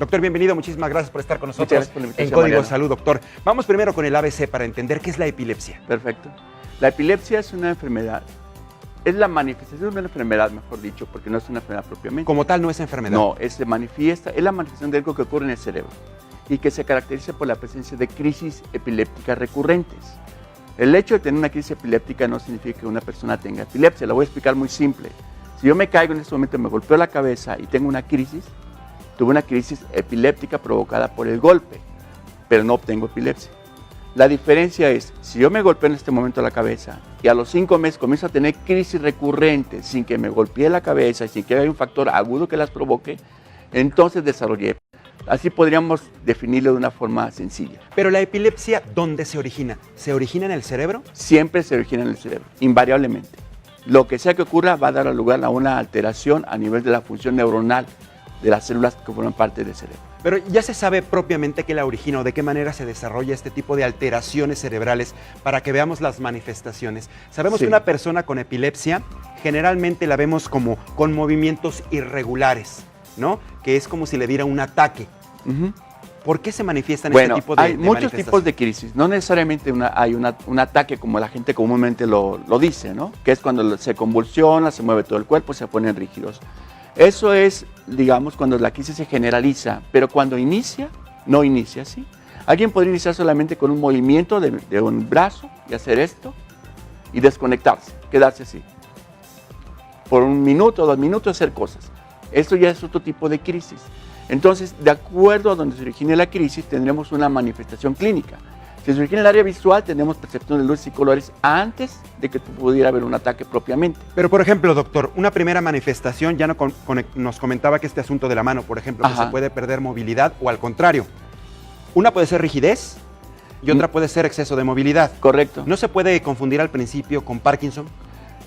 Doctor, bienvenido, muchísimas gracias por estar con nosotros Muchas gracias por la invitación, en Código Mariano. Salud, doctor. Vamos primero con el ABC para entender qué es la epilepsia. Perfecto. La epilepsia es una enfermedad, es la manifestación de una enfermedad, mejor dicho, porque no es una enfermedad propiamente. Como tal, no es enfermedad. No, es la manifestación de algo que ocurre en el cerebro y que se caracteriza por la presencia de crisis epilépticas recurrentes. El hecho de tener una crisis epiléptica no significa que una persona tenga epilepsia, lo voy a explicar muy simple. Si yo me caigo en este momento, me golpeo la cabeza y tengo una crisis, tuve una crisis epiléptica provocada por el golpe, pero no obtengo epilepsia. La diferencia es, si yo me golpeo en este momento la cabeza y a los 5 meses comienzo a tener crisis recurrentes sin que me golpee la cabeza y sin que haya un factor agudo que las provoque, entonces desarrollé. Así podríamos definirlo de una forma sencilla. Pero la epilepsia, ¿dónde se origina? ¿Se origina en el cerebro? Siempre se origina en el cerebro, invariablemente. Lo que sea que ocurra va a dar lugar a una alteración a nivel de la función neuronal de las células que forman parte del cerebro. Pero ya se sabe propiamente qué la origina o de qué manera se desarrolla este tipo de alteraciones cerebrales para que veamos las manifestaciones. Sabemos Sí. que una persona con epilepsia generalmente la vemos como con movimientos irregulares, ¿no? Que es como si le diera un ataque. Ujú. ¿Por qué se manifiestan Bueno, este tipo de hay muchos manifestaciones? tipos de crisis, no necesariamente hay un ataque como la gente comúnmente lo dice, ¿no? Que es cuando se convulsiona, se mueve todo el cuerpo, se ponen rígidos. Eso es, digamos, cuando la crisis se generaliza, pero cuando inicia, no inicia así. Alguien podría iniciar solamente con un movimiento de un brazo y hacer esto y desconectarse, quedarse así. Por 1 minuto, 2 minutos, hacer cosas. Esto ya es otro tipo de crisis. Entonces, de acuerdo a donde se origine la crisis, tendremos una manifestación clínica. Si se origina en el área visual, tenemos percepción de luces y colores antes de que pudiera haber un ataque propiamente. Pero, por ejemplo, doctor, una primera manifestación, ya nos comentaba que este asunto de la mano, por ejemplo, que Ajá. se puede perder movilidad o al contrario. Una puede ser rigidez y otra puede ser exceso de movilidad. Correcto. ¿No se puede confundir al principio con Parkinson?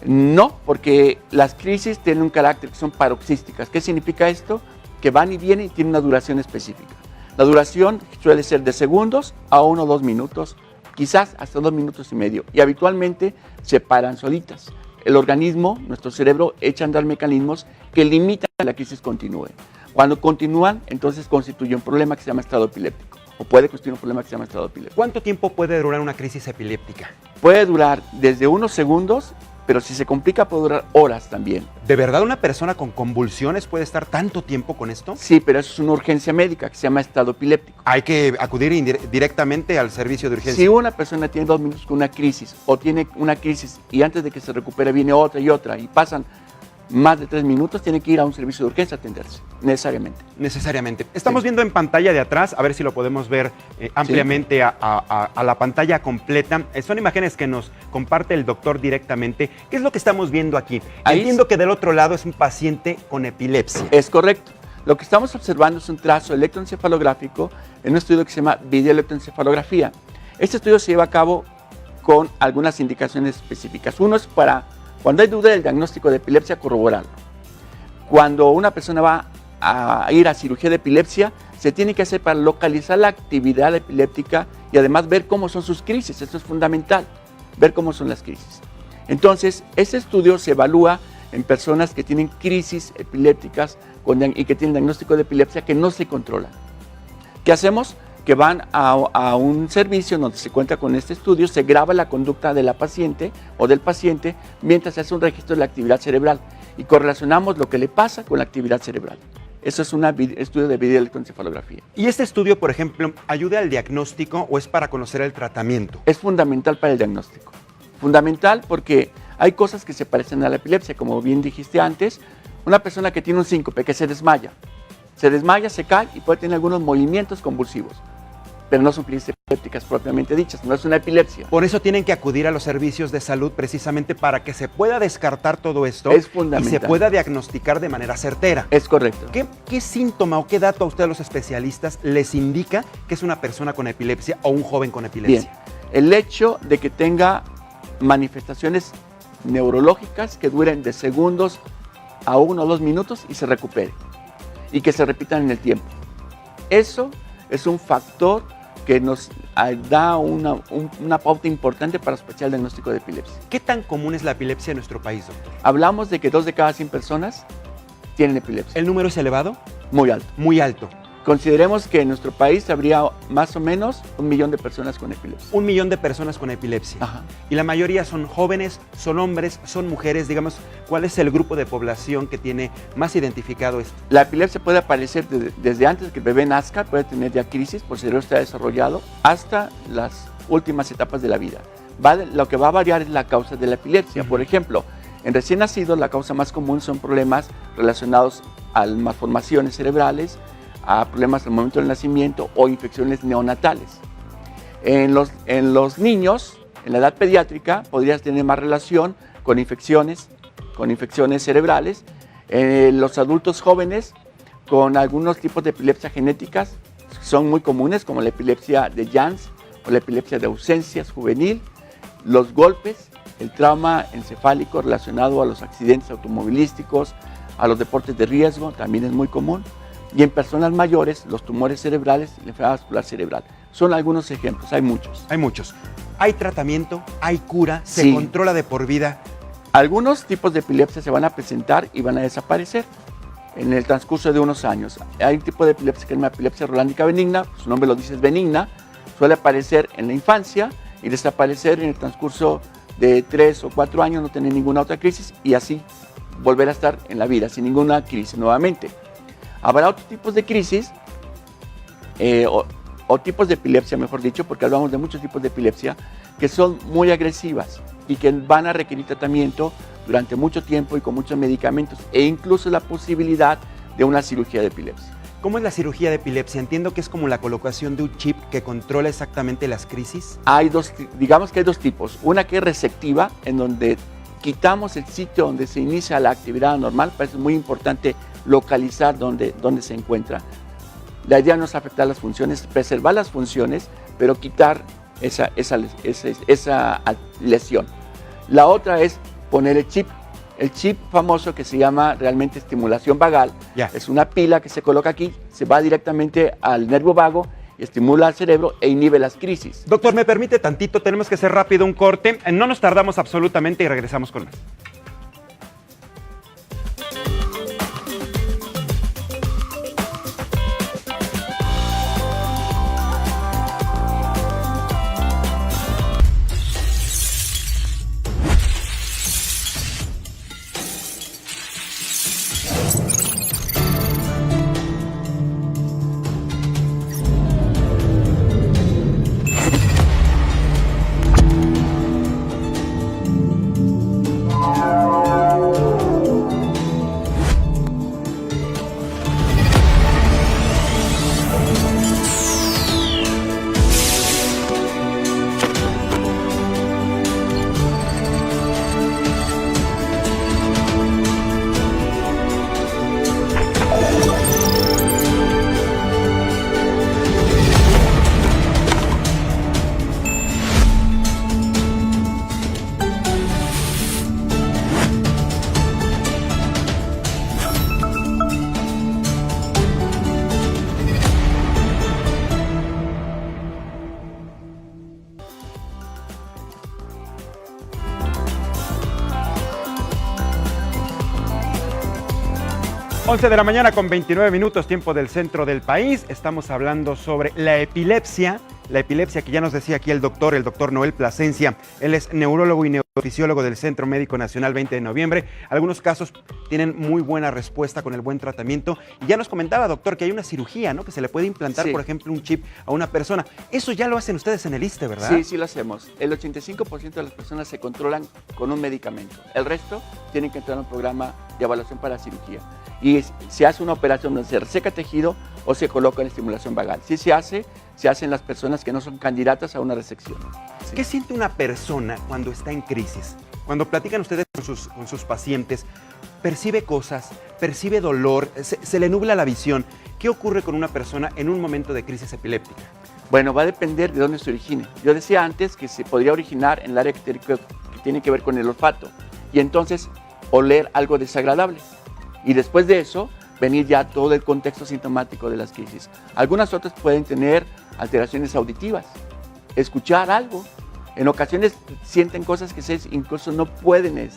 No, porque las crisis tienen un carácter que son paroxísticas. ¿Qué significa esto? Que van y vienen y tienen una duración específica. La duración suele ser de segundos a 1 o 2 minutos, quizás hasta 2 minutos y medio. Y habitualmente se paran solitas. El organismo, nuestro cerebro, echa a andar mecanismos que limitan que la crisis continúe. Cuando continúan, entonces constituye un problema que se llama estado epiléptico. O puede constituir un problema que se llama estado epiléptico. ¿Cuánto tiempo puede durar una crisis epiléptica? Puede durar desde unos segundos, pero si se complica puede durar horas también. ¿De verdad una persona con convulsiones puede estar tanto tiempo con esto? Sí, pero eso es una urgencia médica que se llama estado epiléptico. Hay que acudir directamente al servicio de urgencia. Si una persona tiene 2 minutos con una crisis o tiene una crisis y antes de que se recupere viene otra y pasan más de 3 minutos, tiene que ir a un servicio de urgencia a atenderse, necesariamente. Necesariamente. Estamos Sí. viendo en pantalla de atrás, a ver si lo podemos ver ampliamente a la pantalla completa. Son imágenes que nos comparte el doctor directamente. ¿Qué es lo que estamos viendo aquí? Ahí Entiendo que del otro lado es un paciente con epilepsia. Es correcto. Lo que estamos observando es un trazo electroencefalográfico en un estudio que se llama videoelectroencefalografía. Este estudio se lleva a cabo con algunas indicaciones específicas. Uno es para, cuando hay duda del diagnóstico de epilepsia, corroborarlo. Cuando una persona va a ir a cirugía de epilepsia, se tiene que hacer para localizar la actividad epiléptica y además ver cómo son sus crisis. Esto es fundamental, ver cómo son las crisis. Entonces, este estudio se evalúa en personas que tienen crisis epilépticas y que tienen diagnóstico de epilepsia que no se controlan. ¿Qué hacemos? Que van a un servicio donde se cuenta con este estudio, se graba la conducta de la paciente o del paciente mientras se hace un registro de la actividad cerebral y correlacionamos lo que le pasa con la actividad cerebral. Eso es un estudio de videoelectroencefalografía. ¿Y este estudio, por ejemplo, ayuda al diagnóstico o es para conocer el tratamiento? Es fundamental para el diagnóstico. Fundamental porque hay cosas que se parecen a la epilepsia, como bien dijiste antes. Una persona que tiene un síncope, que se desmaya, se cae y puede tener algunos movimientos convulsivos, pero no son crisis epilépticas propiamente dichas, no es una epilepsia. Por eso tienen que acudir a los servicios de salud precisamente para que se pueda descartar todo esto Es y fundamental. se pueda diagnosticar de manera certera. Es correcto. ¿Qué síntoma o qué dato a ustedes los especialistas les indica que es una persona con epilepsia o un joven con epilepsia? Bien, el hecho de que tenga manifestaciones neurológicas que duren de segundos a 1 o 2 minutos y se recupere y que se repitan en el tiempo. Eso es un factor que nos da una pauta importante para sospechar el diagnóstico de epilepsia. ¿Qué tan común es la epilepsia en nuestro país, doctor? Hablamos de que 2 de cada 100 personas tienen epilepsia. ¿El número es elevado? Muy alto. Muy alto. Consideremos que en nuestro país habría más o menos 1 millón de personas con epilepsia. 1 millón de personas con epilepsia. Ajá. Y la mayoría son jóvenes, son hombres, son mujeres. Digamos, ¿cuál es el grupo de población que tiene más identificado esto? La epilepsia puede aparecer desde antes de que el bebé nazca, puede tener ya crisis por si el cerebro está desarrollado, hasta las últimas etapas de la vida. Lo que va a variar es la causa de la epilepsia. Por ejemplo, en recién nacidos la causa más común son problemas relacionados a malformaciones cerebrales, a problemas al momento del nacimiento o infecciones neonatales. En los niños, en la edad pediátrica, podrías tener más relación con infecciones cerebrales. En los adultos jóvenes, con algunos tipos de epilepsia genéticas, son muy comunes, como la epilepsia de Jans o la epilepsia de ausencias juvenil, los golpes, el trauma encefálico relacionado a los accidentes automovilísticos, a los deportes de riesgo, también es muy común. Y en personas mayores, los tumores cerebrales y la enfermedad vascular cerebral. Son algunos ejemplos, hay muchos. Hay muchos. ¿Hay tratamiento? ¿Hay cura? ¿Se Sí. controla de por vida? Algunos tipos de epilepsia se van a presentar y van a desaparecer en el transcurso de unos años. Hay un tipo de epilepsia que es una epilepsia rolándica benigna, su nombre lo dice, es benigna, suele aparecer en la infancia y desaparecer en el transcurso de 3 o 4 años, no tener ninguna otra crisis y así volver a estar en la vida sin ninguna crisis nuevamente. Habrá otros tipos de crisis o tipos de epilepsia, mejor dicho, porque hablamos de muchos tipos de epilepsia que son muy agresivas y que van a requerir tratamiento durante mucho tiempo y con muchos medicamentos e incluso la posibilidad de una cirugía de epilepsia. ¿Cómo es la cirugía de epilepsia? Entiendo que es como la colocación de un chip que controla exactamente las crisis. Digamos que hay dos tipos. Una que es receptiva, en donde quitamos el sitio donde se inicia la actividad normal, pero es muy importante localizar dónde se encuentra. La idea no es afectar las funciones, preservar las funciones, pero quitar esa lesión. La otra es poner el chip famoso que se llama realmente estimulación vagal. Es una pila que se coloca aquí, se va directamente al nervio vago, estimula al cerebro e inhibe las crisis. Doctor, ¿me permite tantito? Tenemos que hacer rápido un corte. No nos tardamos absolutamente y regresamos con más. Once de la mañana con 29 minutos, tiempo del centro del país. Estamos hablando sobre la epilepsia que ya nos decía aquí el doctor Noel Plasencia. Él es neurólogo y neurofisiólogo del Centro Médico Nacional 20 de noviembre. Algunos casos tienen muy buena respuesta con el buen tratamiento. Y ya nos comentaba, doctor, que hay una cirugía, ¿no? Que se le puede implantar, por ejemplo, un chip a una persona. Eso ya lo hacen ustedes en el ISSSTE, ¿verdad? Sí, sí lo hacemos. El 85% de las personas se controlan con un medicamento. El resto tienen que entrar a un programa de evaluación para cirugía. Y se hace una operación donde se reseca tejido o se coloca en estimulación vagal. Sí se hace en las personas que no son candidatas a una resección. Sí. ¿Qué siente una persona cuando está en crisis? Cuando platican ustedes con sus pacientes, percibe cosas, percibe dolor, se le nubla la visión. ¿Qué ocurre con una persona en un momento de crisis epiléptica? Bueno, va a depender de dónde se origine. Yo decía antes que se podría originar en el área que tiene que ver con el olfato y entonces oler algo desagradable. Y después de eso, venir ya todo el contexto sintomático de las crisis. Algunas otras pueden tener alteraciones auditivas, escuchar algo. En ocasiones sienten cosas que incluso no pueden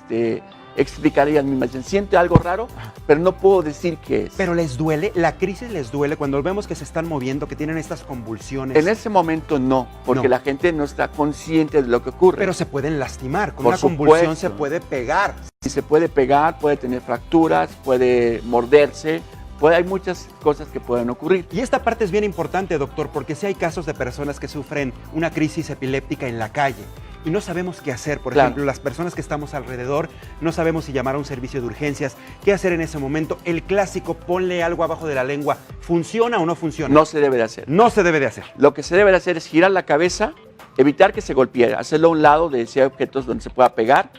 explicar ellas mismas. Dicen, siente algo raro, pero no puedo decir qué es. Pero les duele, la crisis les duele cuando vemos que se están moviendo, que tienen estas convulsiones. En ese momento no, porque la gente no está consciente de lo que ocurre. Pero se pueden lastimar, con Por una convulsión se puede pegar. Y se puede pegar, puede tener fracturas, puede morderse, hay muchas cosas que pueden ocurrir. Y esta parte es bien importante, doctor, porque sí hay casos de personas que sufren una crisis epiléptica en la calle y no sabemos qué hacer. Por ejemplo, las personas que estamos alrededor no sabemos si llamar a un servicio de urgencias, qué hacer en ese momento. El clásico, ponle algo abajo de la lengua, ¿funciona o no funciona? No se debe de hacer. No se debe de hacer. Lo que se debe de hacer es girar la cabeza, evitar que se golpee, hacerlo a un lado de ese objetos donde se pueda pegar,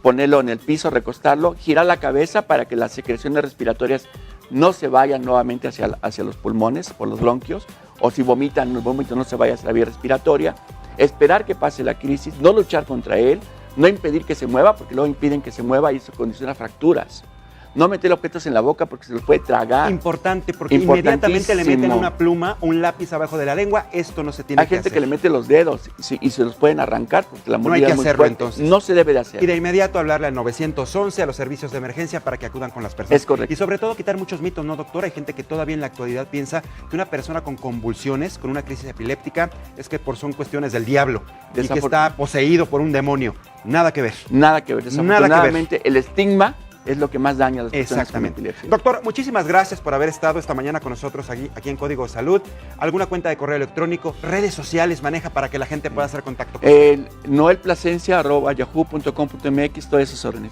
ponerlo en el piso, recostarlo, girar la cabeza para que las secreciones respiratorias no se vayan nuevamente hacia los pulmones, por los bronquios, o si vomitan, el vómito no se vaya hacia la vía respiratoria, esperar que pase la crisis, no luchar contra él, no impedir que se mueva, porque luego impiden que se mueva y eso condiciona fracturas. No meter objetos en la boca porque se los puede tragar. Importante, porque inmediatamente le meten una pluma, un lápiz abajo de la lengua. Esto no se tiene que hacer. Hay gente que le mete los dedos y se los pueden arrancar porque la mordida es muy fuerte. No hay que hacerlo entonces. No se debe de hacer. Y de inmediato hablarle al 911, a los servicios de emergencia para que acudan con las personas. Es correcto. Y sobre todo quitar muchos mitos, ¿no, doctor? Hay gente que todavía en la actualidad piensa que una persona con convulsiones, con una crisis epiléptica, es que son cuestiones del diablo y que está poseído por un demonio. Nada que ver. Nada que ver. Desafortunadamente, el estigma es lo que más daña a las personas con epilepsia. Doctor, muchísimas gracias por haber estado esta mañana con nosotros aquí en Código Salud. ¿Alguna cuenta de correo electrónico, redes sociales maneja para que la gente pueda hacer contacto con usted? Noelplasencia@yahoo.com.mx, todas esas órdenes.